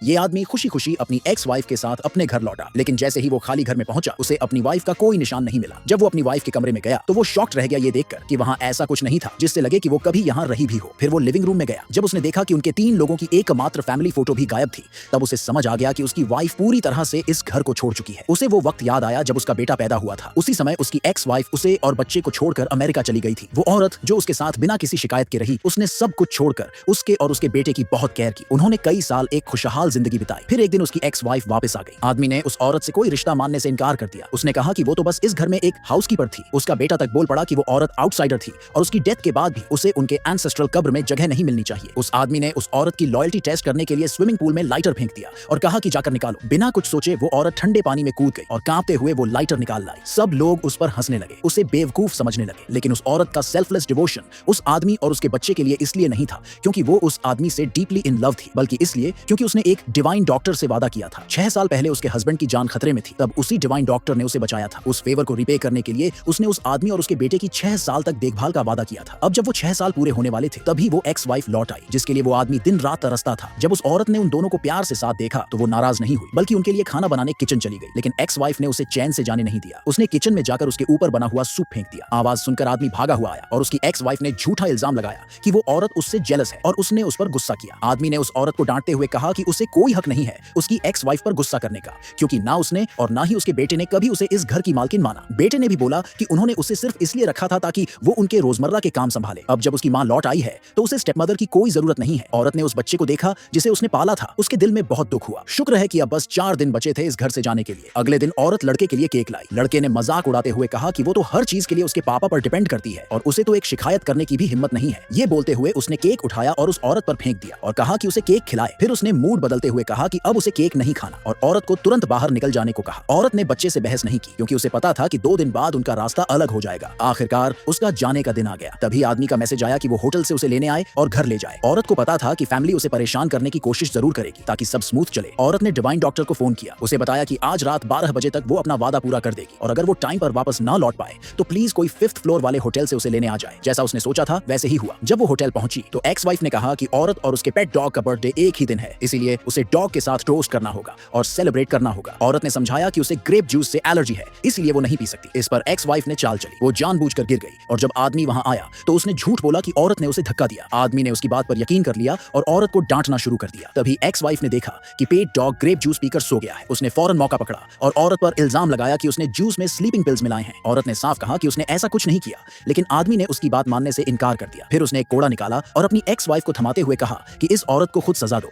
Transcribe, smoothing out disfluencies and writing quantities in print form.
ये आदमी खुशी खुशी अपनी एक्स वाइफ के साथ अपने घर लौटा, लेकिन जैसे ही वो खाली घर में पहुंचा उसे अपनी वाइफ का कोई निशान नहीं मिला। जब वो अपनी वाइफ के कमरे में गया तो वो शॉक्ड रह गया ये देखकर कि वहाँ ऐसा कुछ नहीं था जिससे लगे कि वो कभी यहाँ रही भी हो। फिर वो लिविंग रूम में गया। जब उसने देखा कि उनके 3 लोगों की एकमात्र फैमिली फोटो भी गायब थी, तब उसे समझ आ गया कि उसकी वाइफ पूरी तरह से इस घर को छोड़ चुकी है। उसे वो वक्त याद आया जब उसका बेटा पैदा हुआ था। उसी समय उसकी एक्स वाइफ उसे और बच्चे को छोड़कर अमेरिका चली गई थी। वो औरत जो उसके साथ बिना किसी शिकायत के रही, उसने सब कुछ छोड़कर उसके और उसके बेटे की बहुत केयर की। उन्होंने कई साल एक खुशहाल जिंदगी बिताई। फिर एक दिन उसकी एक्स वाइफ वापस आ गई। आदमी ने उस औरत से कोई रिश्ता मानने से इनकार कर दिया। उसने कहा कि वो तो बस इस घर में एक हाउसकीपर थी। उसका बेटा तक बोल पड़ा कि वो औरत आउटसाइडर थी और उसकी डेथ के बाद भी उसे उनके एंसेस्ट्रल कब्र में जगह नहीं मिलनी चाहिए। उस आदमी ने उस औरत की लॉयल्टी टेस्ट करने के लिए स्विमिंग पूल में लाइटर फेंक दिया और कहा कि जाकर निकालो। बिना कुछ सोचे वो औरत ठंडे पानी में कूद गई और कांपते हुए वो लाइटर निकाल लाई। सब लोग उस पर हंसने लगे, उसे बेवकूफ समझने लगे। लेकिन उस औरत का सेल्फलेस डिवोशन उस आदमी और उसके बच्चे के लिए इसलिए नहीं था क्योंकि वो उस आदमी से डीपली इन लव थी, बल्कि इसलिए क्योंकि उसने एक डिवाइन डॉक्टर से वादा किया था। 6 साल पहले उसके हस्बैंड की जान खतरे में थी, तब उसी डिवाइन डॉक्टर ने उसे बचाया था। उस फेवर को रिपे करने के लिए उसने उस आदमी और उसके बेटे की 6 साल तक देखभाल का वादा किया था। अब जब वो 6 साल पूरे होने वाले थे, तभी वो एक्स वाइफ लौट आई, जिसके लिए वो आदमी दिन रात तरसता था। जब उस औरत ने उन दोनों को प्यार से साथ देखा तो वो नाराज नहीं हुई, बल्कि उनके लिए खाना बनाने किचन चली गई। लेकिन एक्स वाइफ ने उसे चैन से जाने नहीं दिया। उसने किचन में जाकर उसके ऊपर बना हुआ सूप फेंक दिया। आवाज सुनकर आदमी भागा हुआ आया और उसकी एक्स वाइफ ने झूठा इल्जाम लगाया कि वो औरत उससे जेलस है और उसने उस पर गुस्सा किया। आदमी ने उस औरत को डांटते हुए कहा कि उसे कोई हक नहीं है उसकी एक्स वाइफ पर गुस्सा करने का, क्योंकि ना उसने और ना ही उसके बेटे ने कभी उसे इस घर की मालकिन माना। बेटे ने भी बोला कि उन्होंने उसे सिर्फ इसलिए रखा था ताकि वो उनके रोजमर्रा के काम संभाले। अब जब उसकी मां लौट आई है तो उसे स्टेपमदर की कोई जरूरत नहीं है। औरत ने उस बच्चे को देखा जिसे उसने पाला था। उसके दिल में बहुत दुख हुआ। शुक्र है कि अब बस 4 दिन बचे थे इस घर से जाने के लिए। अगले दिन औरत लड़के के लिए केक लाई। लड़के ने मजाक उड़ाते हुए कहा कि वो तो हर चीज के लिए उसके पापा पर डिपेंड करती है और उसे तो एक शिकायत करने की भी हिम्मत नहीं है। ये बोलते हुए उसने केक उठाया और उस औरत पर फेंक दिया और कहा कि उसे केक खिलाए। फिर उसने मूड बदलते हुए कहा कि अब उसे केक नहीं खाना और औरत को तुरंत बाहर निकल जाने को कहा। औरत ने बच्चे से बहस नहीं की क्योंकि उसे पता था कि 2 दिन बाद उनका रास्ता अलग हो जाएगा। आखिरकार उसका जाने का दिन आ गया। तभी आदमी का मैसेज आया कि वो होटल से उसे लेने आए और घर ले जाए। औरत को पता था कि फैमिली उसे परेशान करने की कोशिश जरूर करेगी ताकि सब स्मूथ चले। औरत ने डिवाइन डॉक्टर को फोन किया। उसे बताया कि आज रात 12 बजे तक वो अपना वादा पूरा कर देगी और अगर वो टाइम पर वापस ना लौट पाए तो प्लीज कोई 5th फ्लोर वाले होटल से उसे लेने आ जाए। जैसा उसने सोचा था वैसे ही हुआ। जब वो होटल पहुंची तो एक्स वाइफ ने कहा कि औरत और उसके पेट डॉग का बर्थडे एक ही दिन है, इसीलिए उसे डॉग के साथ टोस्ट करना होगा और सेलिब्रेट करना होगा। औरत ने समझाया कि उसे ग्रेप जूस से एलर्जी है, इसलिए वो नहीं पी सकती। इस पर एक्स वाइफ ने चाल चली। वो जानबूझकर गिर गई और जब आदमी वहां आया तो उसने झूठ बोला कि औरत ने उसे धक्का दिया। आदमी ने उसकी बात पर यकीन कर लिया और औरत को डांटना शुरू कर दिया। तभी एक्स वाइफ ने देखा कि पेट डॉग ग्रेप जूस पीकर सो गया है। उसने फौरन मौका पकड़ा और औरत पर इल्जाम लगाया कि उसने जूस में स्लीपिंग पिल्स मिलाए हैं। औरत ने साफ कहा कि उसने ऐसा कुछ नहीं किया, लेकिन आदमी ने उसकी बात मानने से इनकार कर दिया। फिर उसने एक कोड़ा निकाला और अपनी एक्स वाइफ को थमाते हुए कहा कि इस औरत को खुद सजा दो।